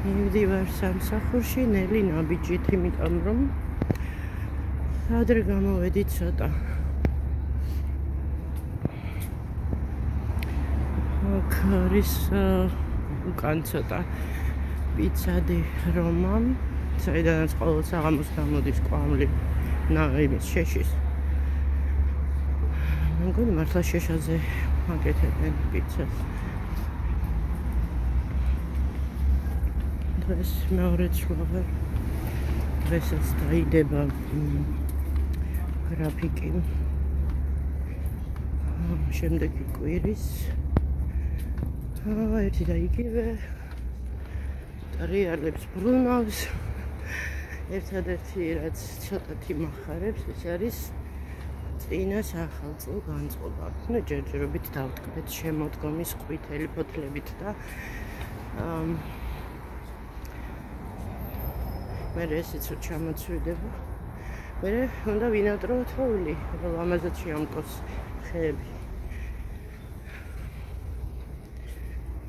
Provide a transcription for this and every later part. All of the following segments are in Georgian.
მივდივარ სამსახურში, ნელი ნაბიჯით, იმიტომ რომ ადრე გამოვედი ცოტა. აქ არის უკან ცოტა პიცადი რომამ, საიდანაც ყოველ საღამოს გამოდის კვამლი იმის შეშის. მგონი მართლა შეშაზე აკეთებენ პიცას. დღეს მეორე ცვლავარ. დღესაც დაიდება გრაფიკი შემდეგი კვირის. ერთი და იგივე ტრიალებს ბრუნავს. ერთადერთი რაც ცოტათი მახარებს, ეს არის წინა სახელმწიფო განწყობა. ჯერჯერობით დავტკბეთ შემოდგომის ყვითელი ფოთლებით და მე ესეც ჩამოცვიდება. მე უნდა ვინატრო თოვლი, რომ ამაზე შეამკოს ხეები.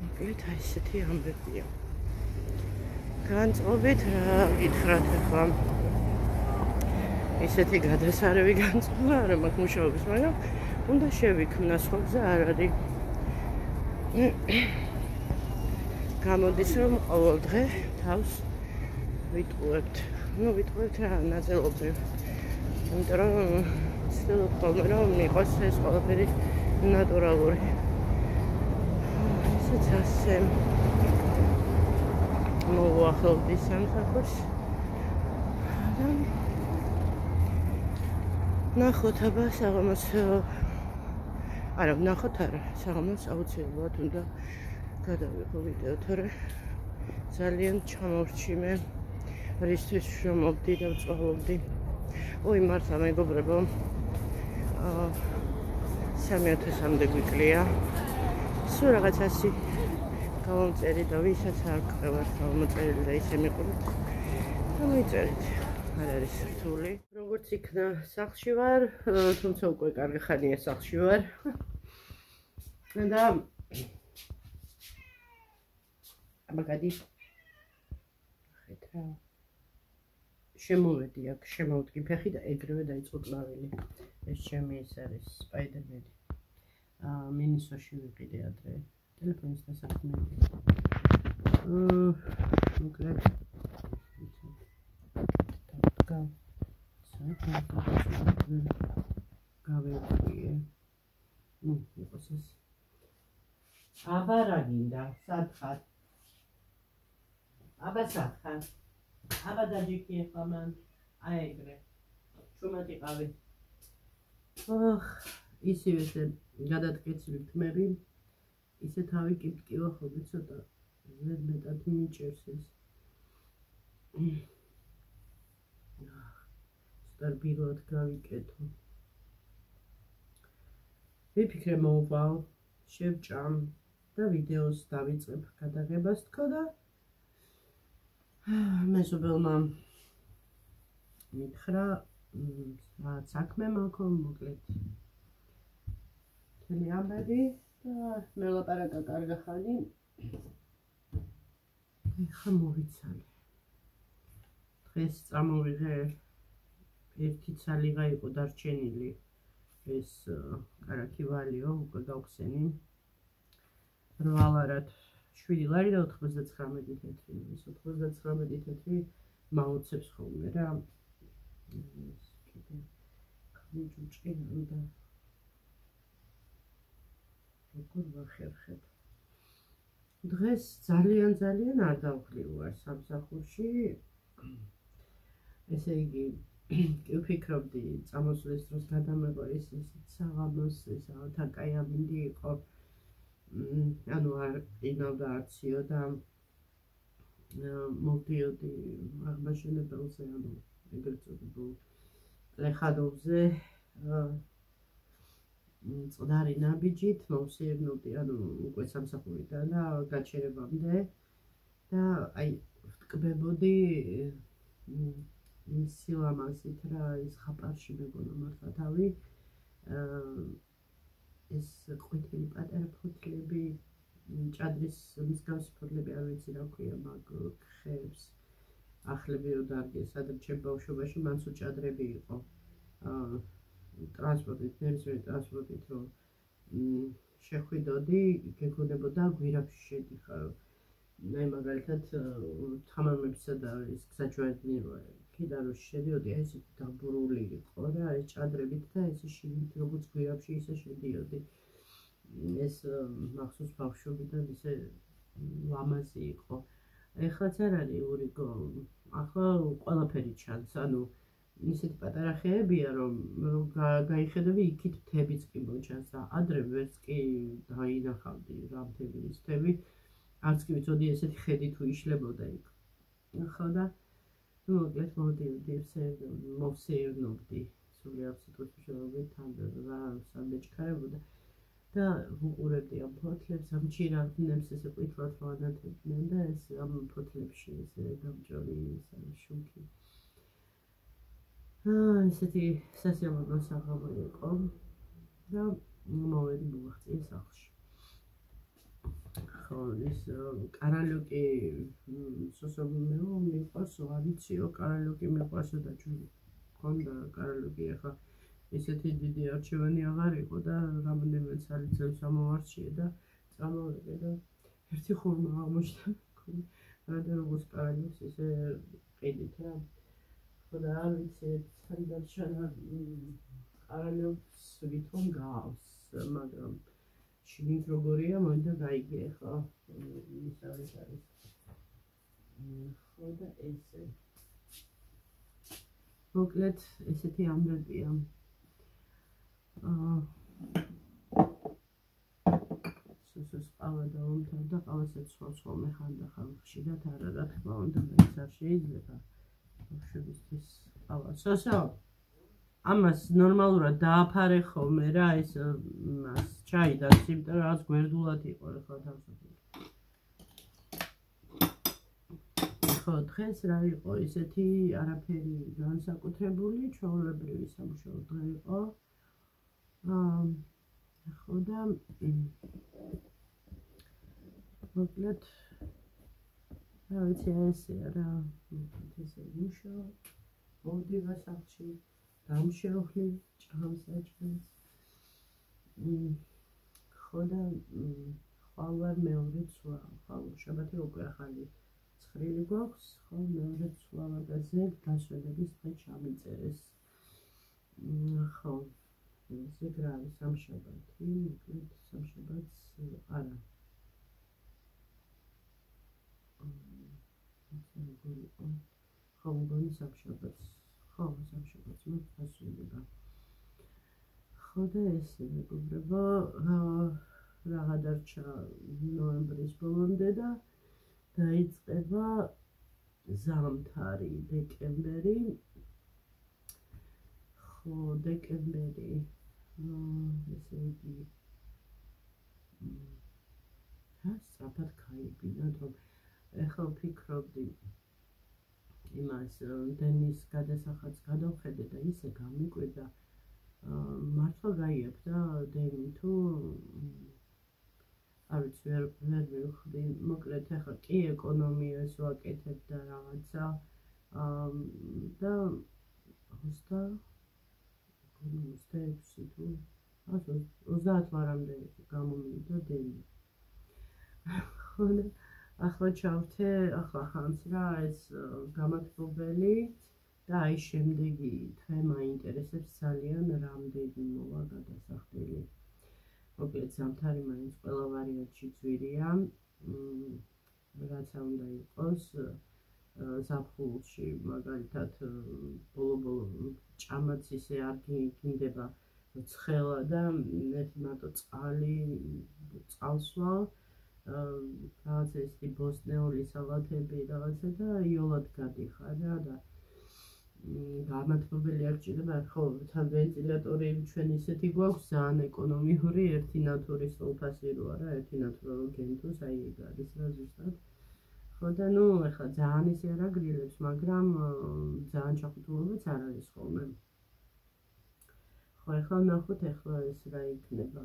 მოკლედ აი ესეთი ამბებია. განწყობით რა გითხრათ ახლა. ესეთი გადასარევი განწყობა არ მაქვს მუშაობის, მაგრამ უნდა შევიქმნა, სხვა გზა არ არის. გამოდის რომ ყოველ დღე თავს ვიტყუებთ. ვიტყუებთ რა ნაწილობრივ. იმიტომ რომ ვცდილობ ხოლმე რომ იყოს ეს ყველაფერი ნატურალური. ესეც ასე მოვუახლოვდი სამსახურს. ნახოთ აბა საღამოს არა, ნახოთ არა, საღამოს აუცილებლად უნდა გადავიღო ვიდეო, თორე ძალიან ჩამორჩიმე რისთვის შრომობდი და ვწვალობდი. ой, მართლა მეგობრებო, 3000-მდე გვიკლია. სულ რაღაც 100 გავამწერი და ვისაც არ გყევართ გამოწერილი და ისე მიყურებთ. გამოიწერით. არ არის რთული. როგორც იქნა სახლში ვარ, თუმცა უკვე კარგი ხანია სახლში ვარ. და აბა გადი. ხედავ რა. შემოვედი აქ, შემოვდგი ფეხი და ეგრევე დაიწყო კნავილი. ეს ჩემი ეს არის სპაიდერმენი. მინისოში ვიყიდე ადრე. ტელეფონის დასაქმებია. მოკლედ გავეღვიე. იყოს ეს. აბა რა გინდა, სათხარ. აბა სათხარ. აბა დაჯიქი ახლა მან. აი ეგრე. შუმად იყავი. ისივე გადადგეცილი თმები. ისე თავი კიპკივა ხოლმე ცოტა ზედმეტად მიჭერს ეს. სტაბილურად გავიკეთო. ვიფიქრე მოვვალ, შევჭამ და ვიდეოს დავიწყებ გადაღებას თქო და მეზობელმა მითხრა რაც საქმე მაქვს, მოკლედ მთელი ამბები და მელაპარაკა კარგი ხანი. ეხლა მოვიცალე. დღეს წამოვიღე ერთი ცალიღა იყო დარჩენილი ეს კარაქი ვალიო უკვე გავხსენი 8 ლარად 7 ლარი და 99 თეთრი. ეს 99 თეთრი მაუცებს ხოლმე რა. ეს კიდე ხმიჭუჭკინო და როგორ ვახერხებ. დღეს ძალიან არ დავხრივარ სამსახურში. ესე იგი კი ვფიქრობდი წამოსვლის დროს გადამეყოლის ისეთ საღამოს ესა კაი ამინდი იყო. ანუ არ ყინავდა არციო და მოვდიოდი აღმაშენებელზე, ანუ ეგრეთ წოდებულ ლეხადოვზე წყნარი ნაბიჯით მოვსიებნოდი, ანუ უკვე სამსახურიდან და გაჩერებამდე და აი ვტკბებოდი ის სილამაზით რა, ის ხაპარში მეგონა მართლა თავი ეს ყვითელი პატარა ფოთლები ჭადრის მსგავსი ფოთლები არ ვიცი რა ქვია, მაგ ხეებს ახლები რო დარგეს, სადაც ჩემ ბავშვობაში მანც ჭადრები იყო. ტრანსპორტით, ნებისმიერი ტრანსპორტით რო შეხვიდოდი, გეგონებოდა გვირაბში შედიხარ. მე მაგალითად თამამებსა და ის გზაჯვარედინი ქიდან რო შედიოდი, ეს დაბურული იყო რა, ეს ჭადრებით და ეს შიგნით როგორც გვირაბში ისე შედიოდი. ეს მახსოვს ბავშვობიდან ისე ლამაზი იყო. ეხლაც არ არის ურიგო, ახლა ყველაფერი ჩანს, ანუ ისეთი პატარა ხეებია, რომ გაიხედები იქით მთებიც კი მოჩანს და ადრე ვერც კი დაინახავდი რა მთები ის მთები, არც კი ვიცოდი ესეთი ხედი თუ იშლებოდა იქ. ახლა და მოკლედ მოვდიოდი, მოვსეირნობდი, სულიერ სიტყვის მნიშვნელობით რა სამეჩქარებოდა და ვუყურებდი ამ ფოთლებს, ამ ჩირაღდნებს, ესე ყვითლად რო ანათებდნენ და ეს ამ ფოთლებში ესე გამჭოლი შუქი. ესეთი სასიამოვნო საღამო იყო და მოვედი მოვახციე სახლში. ხო, ის კარალიოკი სოსომეო მიყვარსო, არ ვიციო, კარალიოკი მიყვარსო და ჩვენ გქონდა კარალიოკი, ახლა ისეთი დიდი არჩევანი აღარ იყო და რამდენიმე წელიწადს ამოვარჩიე და წამოვედი და ერთი ხურმა აღმოჩნდა, და როგორც კარალიოკს ისე ყიდით რა. ხო და არ ვიცი, საიდან შენა კარალიოკს ვითომ გავს, მაგრამ შიგნით როგორია, მოინდა გაიგე ხო, ის არის. ხო და ესე. მოკლედ ესეთი ამბებია. სუსოს ყავა დაუმთავრდა, ყავასაც სხვა ხან ხშირად არა, რა თქმა უნდა, ეს არ შეიძლება ბავშვებისთვის ყავა. სოსო, ამას ნორმალურად დააფარე ხოლმე რა, ეს მას ჩაი და სიმტა რაღაც გვერდულად იყო ახლა თავსაფარი. ხო, დღეს რა იყო, ისეთი არაფერი განსაკუთრებული, ჩვეულებრივი სამუშაო დღე იყო. ხო და მოკლედ რა ვიცი, ესეა რა, ესე მუშაო, მოვდივა სახლში, დამშევხლი, ჭამს აჭმევს. ხო და ხვალ მეორე ცვლა, ხვალ შაბათი უკვე ახალი ცხრილი გვაქვს, ხო, მეორე ცვლა და ზედ დასვენების დღე ჩამიწერეს. ხო, ზედ რა არის სამშაბათი, მოკლედ სამშაბათს არა. ხო, მგონი სამშაბათს, ხო, სამშაბათს დასვენება. ხო და ესე მეგობრებო, რაღა დარჩა ნოემბრის ბოლომდე და დაიწყება ზამთარი, დეკემბერი. ხო, დეკემბერი, ესე იგი სწრაფად გაიგინოთ, რომ ეხლა ვფიქრობდი იმას, დენის გადასახადს გადავხედე და ისე გამიკვირდა, მართლა გაიებდა დენი თუ არ ვიცი, ვერ მივხვდი, მოკლედ ახლა კი ეკონომიას ვაკეთებ და რაღაცა და 26 თუ 30 ლარამდე გამომივიდა დენი. ხო და ახლა ჩავთე, ახლა ხანს რა ეს გამათბობელი და აი შემდეგი თვე მაინტერესებს ძალიან რამდენი მოვა გადასახდელი. მოკლედ ზამთარი მაინც ყველა ვარიანტში ძვირია, რაცა უნდა იყოს ზაფხულში, მაგალითად ბოლო ჭამაც ისე არ გინდება ცხელა და ერთი მარტო წყალს ვალ, რაღაცა ისეთი ბოსტნეული სალათები რაღაცა და იოლად გადიხარ რა და გამათბობელი არ გჭირდება, ხო, თან ვენტილატორი ჩვენ ისეთი გვაქვს, ძალიან ეკონომიური, ერთი ნატურის ოლფასი რო არა, ერთი ნატურალურ გენთოს, აი ეგ არის რა ზუსტად. ხო და ნუ ახლა ძალიან ისე არ აგრილებს, მაგრამ ძალიან ჩახუტულობაც არ არის ხოლმე. ხო, ახლა ვნახოთ, ახლა ეს რა იქნება.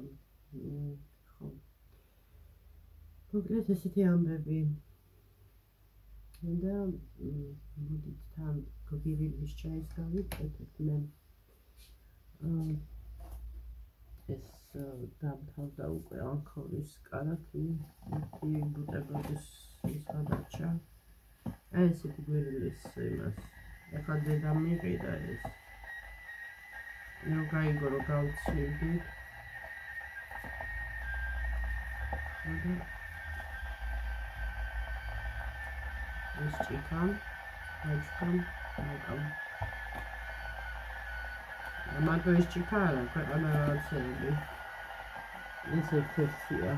ხო. მოკლედ ესეთი ამბები და მოდით თან გოგირილის ჩაის გავიკეთებთ მე ეს დამთავრდა უკვე ანქორის კარაქი ერთი ბუტებოდის ის გადარჩა ესეთი გვირილის იმას ეხლა დედამ მიყიდა ეს რომ გაიგო რომ გავცილდით ეს ჭიქამ მაგ ეს ჭიქა არა ქვეყანა რაღაცები ეს ერთ-ერთია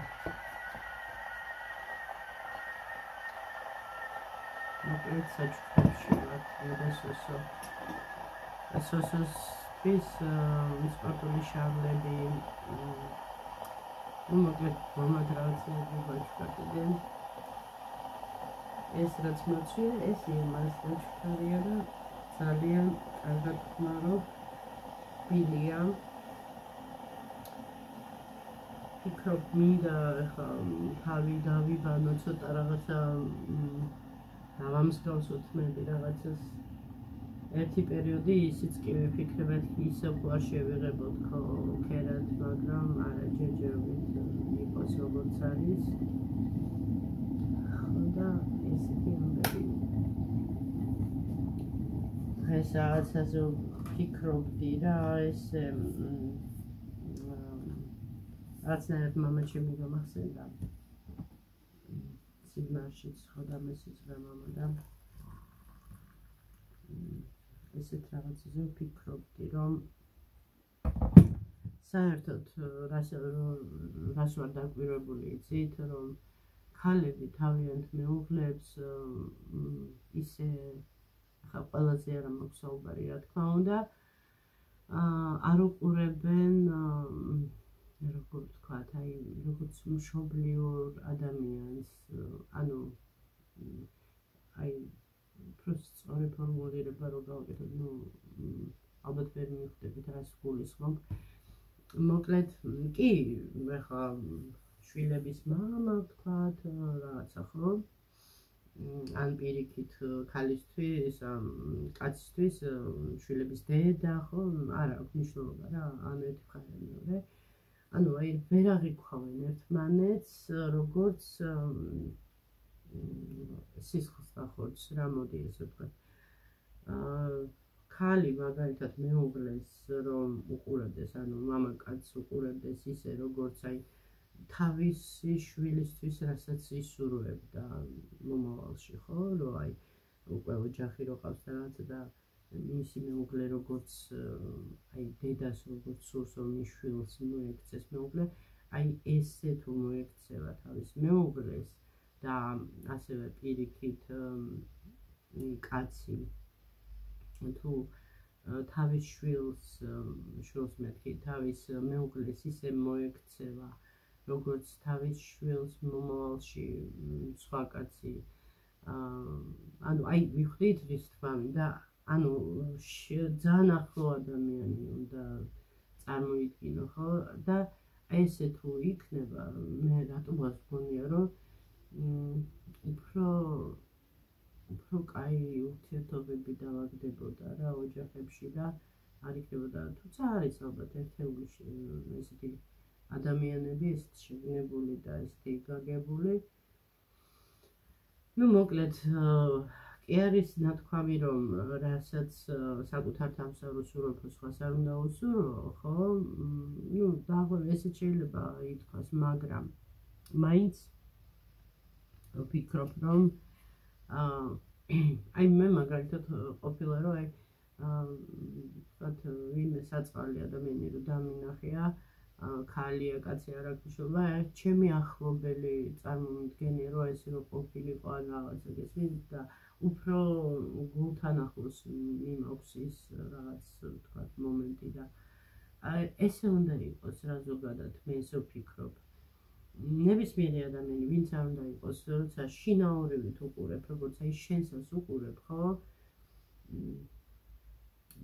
მოკლედ საჩუქრებში ვარ ესოსისთვის სპორტული შარლები მოკლედ მომად რაღაცები ვაჩქარდნენ ეს რაც მოწია ეს იმას საჩუქრია და ძალიან კარგად ხმარო ბილია ფიქრობ მინდა ახლა თავი დავიბანო ცოტა რაღაცა დავამსგავსოთ მე რაღაცას ერთი პერიოდი ისიც კი ვიფიქრებთ ისე ყვა შევიღებოთ ქერად მაგრამ არა ჯერჯერობით იყოს როგორც არის და ესეთი ამბები ეს რაღაცაზე ფიქრობდი რა ესე რაღაცნაირად მამაჩემი გამახსენდა სიგნალშიც ხოდა მესიძრა მამა და ესეთ რაღაცაზე ვფიქრობდი რომ საერთოდ რას ვარ დაკვირვებული იცით რომ ქალები თავიანთ მეუღლებს ისე ახლა ყველაზე არა მაქვს საუბარი რა თქმა უნდა არ უყურებენ როგორ ვთქვათ აი როგორც მშობლიურ ადამიანს ანუ აი просто სწორი ფორმულირება რო გავაკეთოთ ნუ ალბათ ვერ მივხვდებით რას გულისხმობ მოკლედ კი ახლა შვილების მამა ვთქვათ რაღაცა ხო ან პირიქით ქალისთვის კაცისთვის შვილების დედა ხო არ აქვს მნიშვნელობა რა ან ერთი მხარე მეორე ანუ აი ვერ აღიქვამენ ერთმანეთს როგორც სისხლს ნახორცს რა მოდი ესე ვთქვათ ქალი მაგალითად მეუღლეს რომ უყურებდეს ანუ მამაკაცს უყურებდეს ისე როგორც აი თავისი შვილისთვის რასაც ისურვებდა მომავალში ხო რომ აი უკვე ოჯახი რო ყავს და რაღაცა და მისი მეუღლე როგორც აი დედას როგორც სურს რომ მის შვილს მოექცეს მეუღლე აი ესე თუ მოექცევა თავის მეუღლეს და ასევე პირიქით კაცი თუ თავის შვილს მეთქი თავის მეუღლეს ისე მოექცევა როგორც თავის შვილს მომავალში სხვა კაცი ანუ აი ვიხდით რის თქმა მინდა ანუ ძალიან ახლო ადამიანი უნდა წარმოიდგინო ხო და ესე თუ იქნება მე რატომ გასგონია რომ უფრო კაი ურთიერთობები დავაგდებოდა რა ოჯახებში და არ იქნებოდა თუმცა არის ალბათ ერთეული ესეთი ადამიანები ესეთი შეგნებული და ესეთი გაგებული ну მოკლედ კი არის ნათქვამი რომ რასაც საკუთარ თავს არ უსურვებ სხვას არ უნდა უსურვო ხო ну ესეც შეიძლება ითქვას მაგრამ მაინც ვფიქრობ რომ აი მე მაგალითად ყოფილა რომ აი ვთქვათ ვინმე საწყალი ადამიანი რომ დამინახია ქალია კაცი არ აქვს მნიშვნელობა ჩემი ახლობელი წარმომიდგენია რომ ეს რო ყოფილიყო ან რაღაცა გესმით და უფრო გულთან ახლოს მიმაქვს ის რაღაც ვთქვათ მომენტი და ესე უნდა იყოს რა ზოგადად მე ესე ვფიქრობ ნებისმიერი ადამიანი ვინც არ უნდა იყოს როცა შინაურებით უყურებ როგორც აი შენსაც უყურებ ხო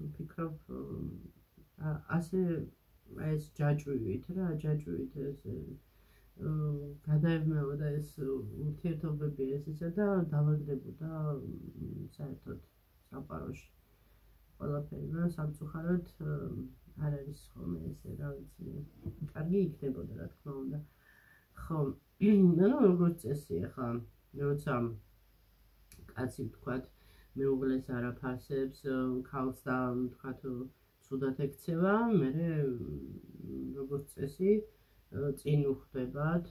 ვფიქრობ ასე ეს ჯაჭვივით რა ჯაჭვივით ეს გადაებმეოდა ეს ურთიერთობები ესეცა და დავაგდებოდა საერთოდ სამყაროში ყველაფერი, მაგრამ სამწუხაროდ არ არის ხოლმე ესე, რა ვიცი, კარგი იქნებოდა, რა თქმა უნდა. ხო, ანუ როგორც წესია ხა, როცა კაცი ვთქვათ, მეუღლეს არ აფასებს, ქალს და ვთქვათ, ცუდად ექცევა, მერე როგორც წესი წინ უხდებათ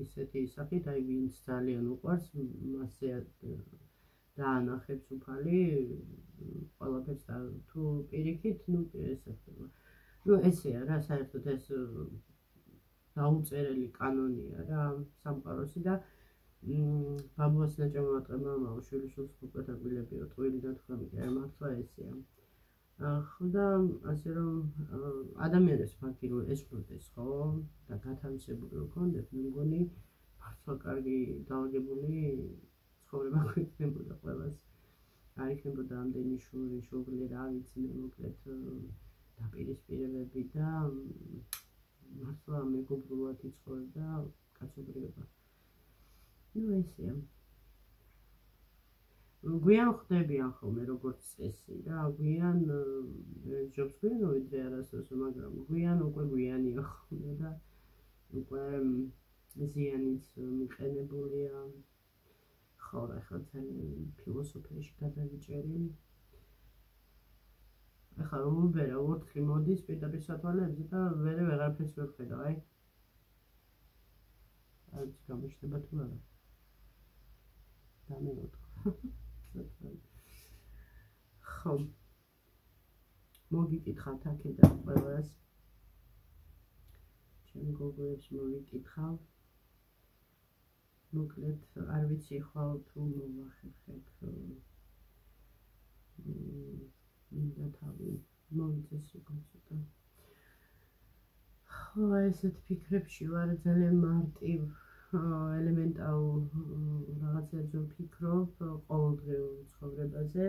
ისეთი ისახით, აი ვინც ძალიან უყვარს, მასზე დაანახებს უფალი ყველაფერს და თუ პირიქით, ესე ხდება. ესეა რა, საერთოდ ეს დაუწერელი კანონია რა სამყაროსი და ბაბუას ნაჭამოვატყება მამა შვილიშვილს უპრეტაბილებიო ტყუილი ნათქვამი კი არა მართლა ესეა. ხო და ასე რომ ადამიანებს ფაქტი რომ ესწროდეს ხო და გათავისებული რომ ქონდეს, მე მგონი მართლა კარგი დაალაგებული ცხოვრება გვექნებოდა ყველას. არ იქნებოდა ამდენი შუღლი რა ვიცი მე მოკლედ დაპირისპირებები და მართლა მეგობრულად იცხოვრებდა კაცობრიობა. ესეა. გვიან ხდებიან ხოლმე როგორც წესი რა, გვიან ჯობს გვიან ვიდრე არასდროს, მაგრამ გვიან უკვე გვიანია ხოლმე და უკვე ზიანიც მიყენებულია. ხო, ახლა ძალიან ფილოსოფიაში გადავიჭერი. ახლა რომ უბერა ორთხი მოდის პირდაპირ სათვალეებზე და ვეღარაფერს ვერ ხედავ, აი. არც გამიშდება თუ არა. დამეოთხო. ხო. მოგიკითხავთ აქედან ყველას. ჩემ გოგოებს მოვიკითხავ. მოკლედ არ ვიცი ხვალ თუ მოვახერხებ მინდა თავი მომწეს უკვე ცოტა. ხო, ესეთ ფიქრებში ვარ ძალიან მარტივ ელემენტარულ რაღაცებზე ვფიქრობ ყოველდღიურ ცხოვრებაზე.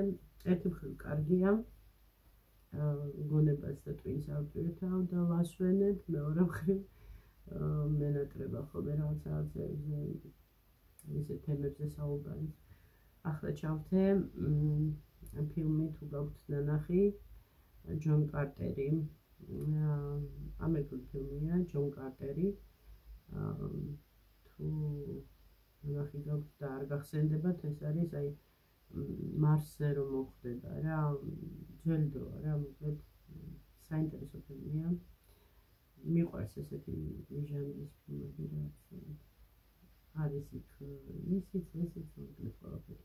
ერთი მხრივ კარგია გონებას და ტვინს ავტვირთავ და ვასვენებ, მეორე მხრივ მენატრება ხოლმე რაღაცებზე ისეთ თემებზე საუბარი. ახლა ჩავთე ფილმი თუ გაქვთ ნანახი ჯონ კარტერი. ამერიკული ფილმია ჯონ კარტერი. თუ ნანახი გაქვთ და არ გახსენდებათ, ეს არის აი მარსზე რომ მოხდება რა, ძველი დროა რა, მოკლედ საინტერესო ფილმია. მიყვარს ესეთი ჟანრის ფილმები რა. არის იქ ისიც მოკლედ ყველაფერი.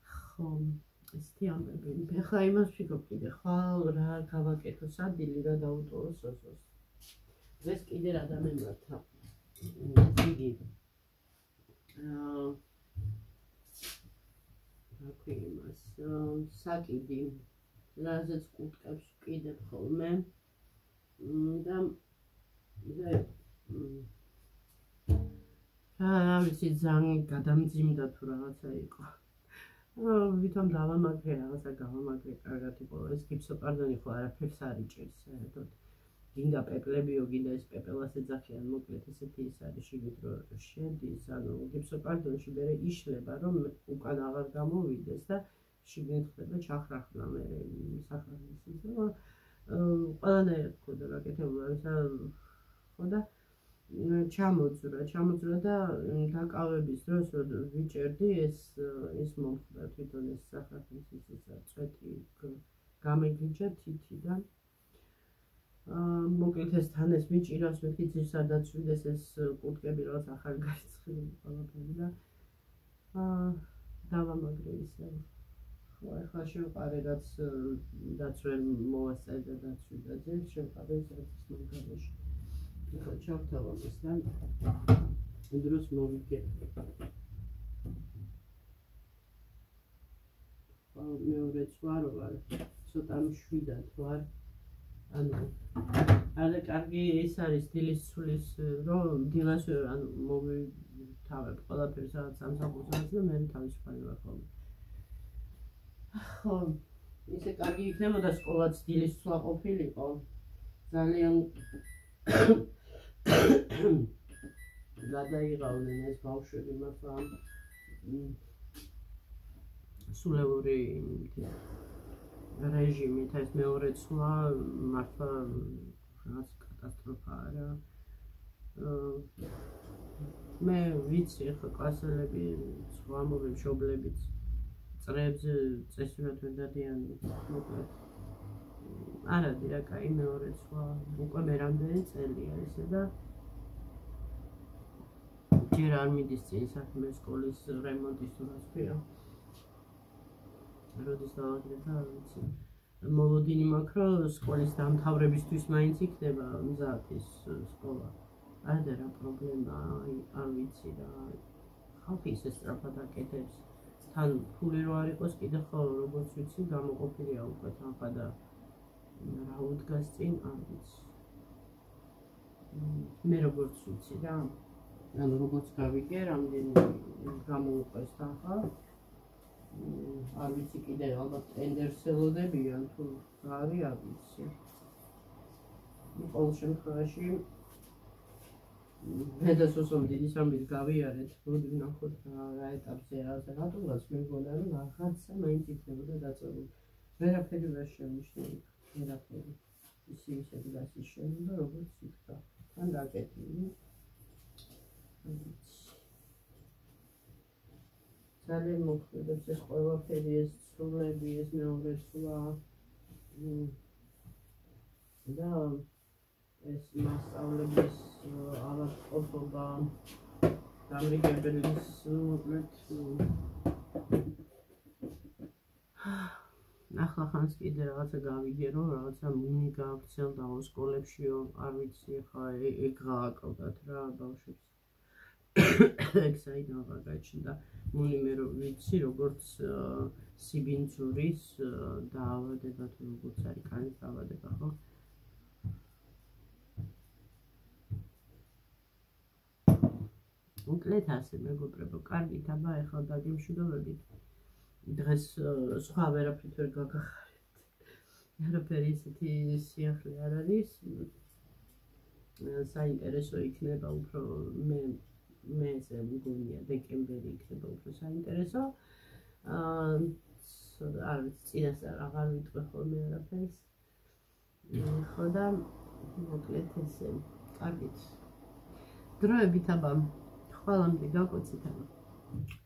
ხო, ესეთი ამბები. ახლა იმას ვფიქრობ კიდე ხვალ რა გავაკეთო სადილი რა დაუტოვოს ოსოს. დღეს კიდე რა დამემართა. იგი აქვე იმას საკიდი რაზეც კუტკებს ვკიდებ ხოლმე და რა ვიცი ძალიან გადამძიმდა თუ რაღაცა იყო. ვითომ დავამაგრე რაღაცა გავამაგრე კარგად იყო. ეს გიფსოკარდონი ხო არაფერს არ იჭერს საერთოდ. გინდა პეპლებიო, გინდა ეს პეპელას ეძახიან, მოკლედ ესეთი ის არის შიგნით რომ შედის, ანუ გიფსოკარდონში მერე იშლება რომ უკან აღარ გამოვიდეს და შიგნით ხდება ჩახრახლა მერე სახარების ის და ყველანაირად ხოდა გაკეთებული არის ხო და ჩამოძრა და დაკავების დროს ვიჭერდი ეს მომხდა თვითონ ეს სახარების ისა წვეთი გამეგიჯა თითი და მოკლედ ეს თან ეს მიჭირავს მეთქი ძირსადაც ვიდეს ეს კუტკები რაღაც ახალი გარიცხილი ყველაფერი და დავამაგრე ისე. ხო, ახლა შევყარე რაც ვერ მოვასწრე და დაცვიდაძე, შევყარე ეს მაგალოში. ახლა ჩავთავამ ეს და დროს მოვიგებ. მეორე წვარო ვარ, ცოტა მშვიდად ვარ. ანუ არა კარგი ის არის დილის ცulis რომ დილას ანუ მოვითავებ ყველაფერს რაღაც სამსახურსაც და მე თავისუფალი ვარ ხოლმე. ხო, ისე კარგი იქნებოდა სკოლაც დილის ცვლა ყოფილიყო. ძალიან გადაიღავდნენ ეს ბავშვები, მაგრამ სულელური რეჟიმით ეს მეორე ცვლა მართლა რაღაც კატასტროფაა რა. მე ვიცი ახლა კლასელები სხვა მშობლებიც წრეებზე წესურად ვერ დადიან მოკლედ არა დია კაი მეორე ცვლა უკვე მე რამდენი წელია ესე და ჯერ არ მიდის წინ საქმე სკოლის რემონტის თუ რაც ქვია როდის დავაგრეთა არ ვიცი მოლოდინი მაქვს რომ სკოლის დამთავრებისთვის მაინც იქნება მზად ის სკოლა არა რა პრობლემაა არ ვიცი რა ხალხი ისე სწრაფად აკეთებს თან ფული რო არ იყოს კიდე ხო როგორც ვიცი გამოყოფილია უკვე თანხა და რა უდგას წინ არ ვიცი მე როგორც ვიცი რა ანუ როგორც გავიგე რამდენი გამოუყვეს თანხა არ ვიცი კიდე ალბათ ტენდერს ელოდებიან თუ რა არის არ ვიცი ყოველ შემთხვევაში მე და სოსომ დიდი სამბით გავიარეთ მოდი ვნახოთ რა ეტაპზე რატომაც მე მგონა რომ რაღაცა მაინც იქნებოდა დაწყებული ვერაფერი ვერ შემიშნე ვერაფერი ისე დგას ის შემოდა როგორც იქნა თან დაკეტილი ძალიან მოქმედებს ეს ყველაფერი ეს ცვლები ეს მეორე ცვლა და ეს მასწავლების ავადმყოფობა დამრიგებლის ახლა ხანს კიდე რაღაცა გავიგე რომ რაღაცა მუნი გავრცელდა სკოლებშიო არ ვიცი ხა ეგ გააკავდათ რა ბავშვებს ეგ საიდან გაჩნდა მუნი მე რომ ვიცი როგორც სიბინძურის დაავადება თუ როგორც არის კანის დაავადება ხო უკლეთ ასე მეგობრებო, კარგით, აბა ეხლა დაგემშვიდობებით. დღეს სხვა ვერაფრით ვერ გაგახარეთ. არაფერი ისეთი სიახლე არ არის. საინტერესო იქნება უფრო მე ესე მგონია დეკემბერი იქნება უფრო საინტერესო. არ ვიცი, წინასწარ აღარ ვიტყვი ხოლმე არაფერს. ხო და მოკლედ ესე, კარგით. დროებით აბა Хвалам тебе, Господи.